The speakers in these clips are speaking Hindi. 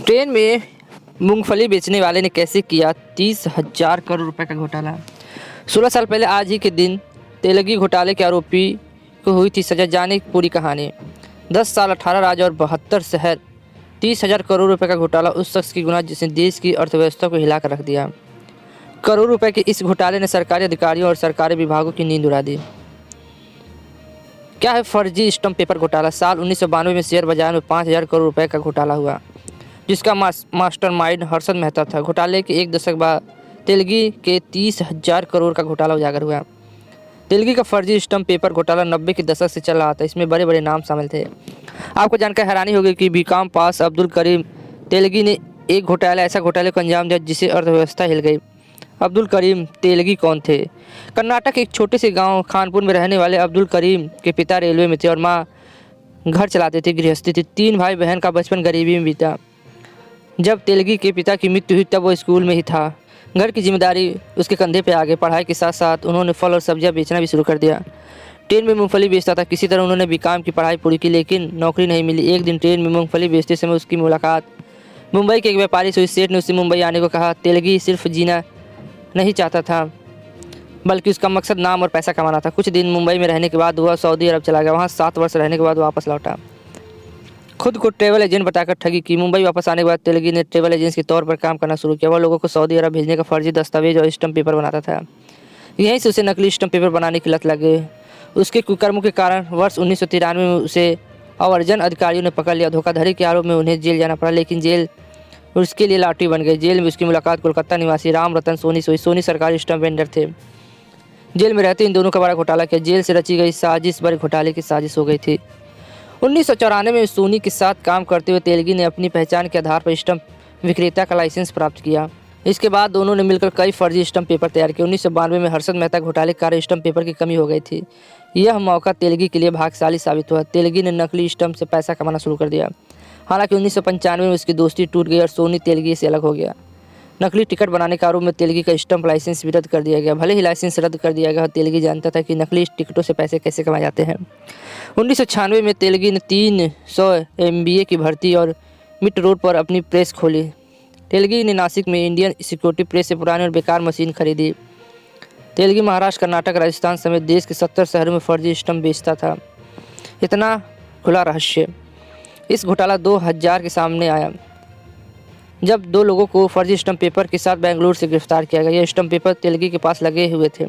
ट्रेन में मूंगफली बेचने वाले ने कैसे किया 30,000 करोड़ रुपए का घोटाला। 16 साल पहले आज ही के दिन तेलगी घोटाले के आरोपी को हुई थी सजा। जाने की पूरी कहानी। 10 साल 18 राज्य और 72 शहर, 30,000 करोड़ रुपए का घोटाला उस शख्स की गुनाह जिसने देश की अर्थव्यवस्था को हिला कर रख दिया। करोड़ रुपए के इस घोटाले ने सरकारी अधिकारियों और सरकारी विभागों की नींद उड़ा दी। क्या है फर्जी स्टम्प पेपर घोटाला। साल 1992 में शेयर बाजार में 5,000 करोड़ रुपए का घोटाला हुआ, जिसका मास्टरमाइंड हर्षद मेहता था। घोटाले के एक दशक बाद तेलगी के 30,000 करोड़ का घोटाला उजागर हुआ। तेलगी का फर्जी स्टम्प पेपर घोटाला 90 के दशक से चल रहा था। इसमें बड़े बड़े नाम शामिल थे। आपको जानकर हैरानी होगी कि बीकॉम पास अब्दुल करीम तेलगी ने एक ऐसा घोटाले को अंजाम दिया जिससे अर्थव्यवस्था हिल गई। अब्दुल करीम तेलगी कौन थे। कर्नाटक के एक छोटे से गांव खानपुर में रहने वाले अब्दुल करीम के पिता रेलवे में थे और माँ घर चलाते थे, गृहस्थी थी। 3 भाई बहन का बचपन गरीबी में बीता। जब तेलगी के पिता की मृत्यु हुई तब वो स्कूल में ही था। घर की जिम्मेदारी उसके कंधे पे आ गई। पढ़ाई के साथ साथ उन्होंने फल और सब्जियां बेचना भी शुरू कर दिया। ट्रेन में मूंगफली बेचता था। किसी तरह उन्होंने बीकॉम की पढ़ाई पूरी की, लेकिन नौकरी नहीं मिली। एक दिन ट्रेन में मूंगफली बेचते समय उसकी मुलाकात मुंबई के एक व्यापारी से हुई। सेठ ने उससे मुंबई आने को कहा। तेलगी सिर्फ जीना नहीं चाहता था, बल्कि उसका मकसद नाम और पैसा कमाना था। कुछ दिन मुंबई में रहने के बाद वह सऊदी अरब चला गया। वहाँ 7 वर्ष रहने के बाद वापस लौटा। खुद को ट्रैवल एजेंट बताकर ठगी की। मुंबई वापस आने के बाद तेलगी ने ट्रैवल एजेंट के तौर पर काम करना शुरू किया। वह लोगों को सऊदी अरब भेजने का फर्जी दस्तावेज और स्टम्प पेपर बनाता था। यहीं से उसे नकली स्टम्प पेपर बनाने की लत लग गई। उसके कुकर्मों के कारण वर्ष 1993 में उसे आवर्जन अधिकारियों ने पकड़ लिया। धोखाधड़ी के आरोप में उन्हें जेल जाना पड़ा, लेकिन जेल उसके लिए लाटरी बन गई। जेल में उसकी मुलाकात कोलकाता निवासी राम रतन सोनी से हुई। सोनी सरकारी स्टम्प वेंडर थे। जेल में रहते इन दोनों का बड़ा घोटाला किया। जेल से रची गई साजिश बड़े घोटाले की साजिश हो गई थी। 1994 में सोनी के साथ काम करते हुए तेलगी ने अपनी पहचान के आधार पर स्टम्प विक्रेता का लाइसेंस प्राप्त किया। इसके बाद दोनों ने मिलकर कई फर्जी स्टम्प पेपर तैयार किए। 1992 में हर्षद मेहता घोटाले के कारण स्टम्प पेपर की कमी हो गई थी। यह मौका तेलगी के लिए भाग्यशाली साबित हुआ। तेलगी ने नकली स्टम्प से पैसा कमाना शुरू कर दिया। हालांकि 1995 में उसकी दोस्ती टूट गई और सोनी तेलगी से अलग हो गया। नकली टिकट बनाने के आरोप में तेलगी का स्टम्प लाइसेंस भी रद्द कर दिया गया। भले ही लाइसेंस रद्द कर दिया गया, तेलगी जानता था कि नकली टिकटों से पैसे कैसे कमाए जाते हैं। 1996 में तेलगी ने 300 MBA की भर्ती और मिट रोड पर अपनी प्रेस खोली। तेलगी ने नासिक में इंडियन सिक्योरिटी प्रेस से पुरानी और बेकार मशीन खरीदी। तेलगी महाराष्ट्र, कर्नाटक, राजस्थान समेत देश के 70 शहरों में फर्जी स्टम्प बेचता था। इतना खुला रहस्य इस घोटाला 2000 के सामने आया, जब 2 लोगों को फर्जी स्टम्प पेपर के साथ बेंगलुरु से गिरफ्तार किया गया। ये स्टम्प पेपर तेलगी के पास लगे हुए थे।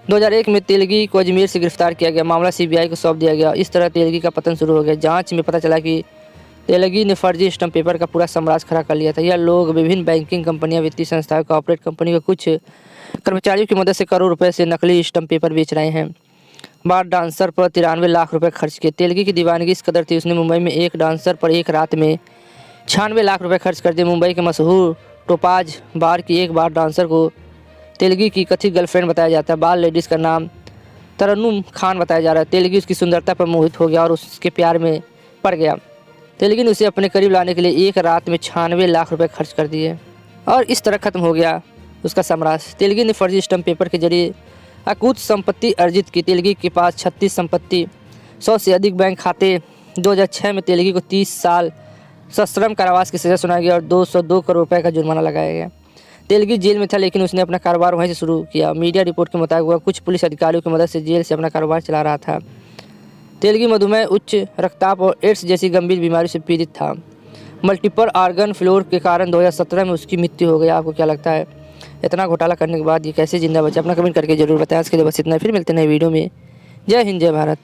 2001 में तेलगी को अजमेर से गिरफ्तार किया गया। मामला CBI को सौंप दिया गया। इस तरह तेलगी का पतन शुरू हो गया। जांच में पता चला कि तेलगी ने फर्जी स्टम्प पेपर का पूरा साम्राज्य खड़ा कर लिया था। यह लोग विभिन्न बैंकिंग कंपनियां, वित्तीय संस्थाएं, कॉर्पोरेट कंपनी के कुछ कर्मचारियों की मदद से करोड़ रुपए से नकली स्टम्प पेपर बेच रहे हैं। बार डांसर पर 93 लाख रुपए खर्च किए। तेलगी की दीवानगी इस कदर थी, उसने मुंबई में एक डांसर पर एक रात में 96 लाख रुपए खर्च कर दिए। मुंबई के मशहूर टोपाज बार की एक बार डांसर को तेलगी की कथित गर्लफ्रेंड बताया जाता है। बार लेडीज़ का नाम तरन्नुम खान बताया जा रहा है। तेलगी उसकी सुंदरता पर मोहित हो गया और उसके प्यार में पड़ गया। तेलगी ने उसे अपने करीब लाने के लिए एक रात में 96 लाख रुपए खर्च कर दिए और इस तरह खत्म हो गया उसका साम्राज्य। तेलगी ने फर्जी स्टम्प पेपर के जरिए अकूत संपत्ति अर्जित की। तेलगी के पास 36 संपत्ति, 100 से अधिक बैंक खाते। 2006 में तेलगी को 30 साल सश्रम कारावास की सजा सुनाई गई और 202 करोड़ रुपए का जुर्माना लगाया गया। तेलगी जेल में था, लेकिन उसने अपना कारोबार वहीं से शुरू किया। मीडिया रिपोर्ट के मुताबिक वह कुछ पुलिस अधिकारियों की मदद से जेल से अपना कारोबार चला रहा था। तेलगी मधुमेह, उच्च रक्तचाप और एड्स जैसी गंभीर बीमारी से पीड़ित था। मल्टीपल ऑर्गन फेल्योर के कारण 2017 में उसकी मृत्यु हो गई। आपको क्या लगता है, इतना घोटाला करने के बाद ये कैसे जिंदा बचा? अपना कमेंट करके जरूर बताएं। आज के लिए बस इतना, फिर मिलते हैं नए वीडियो में। जय हिंद, जय भारत।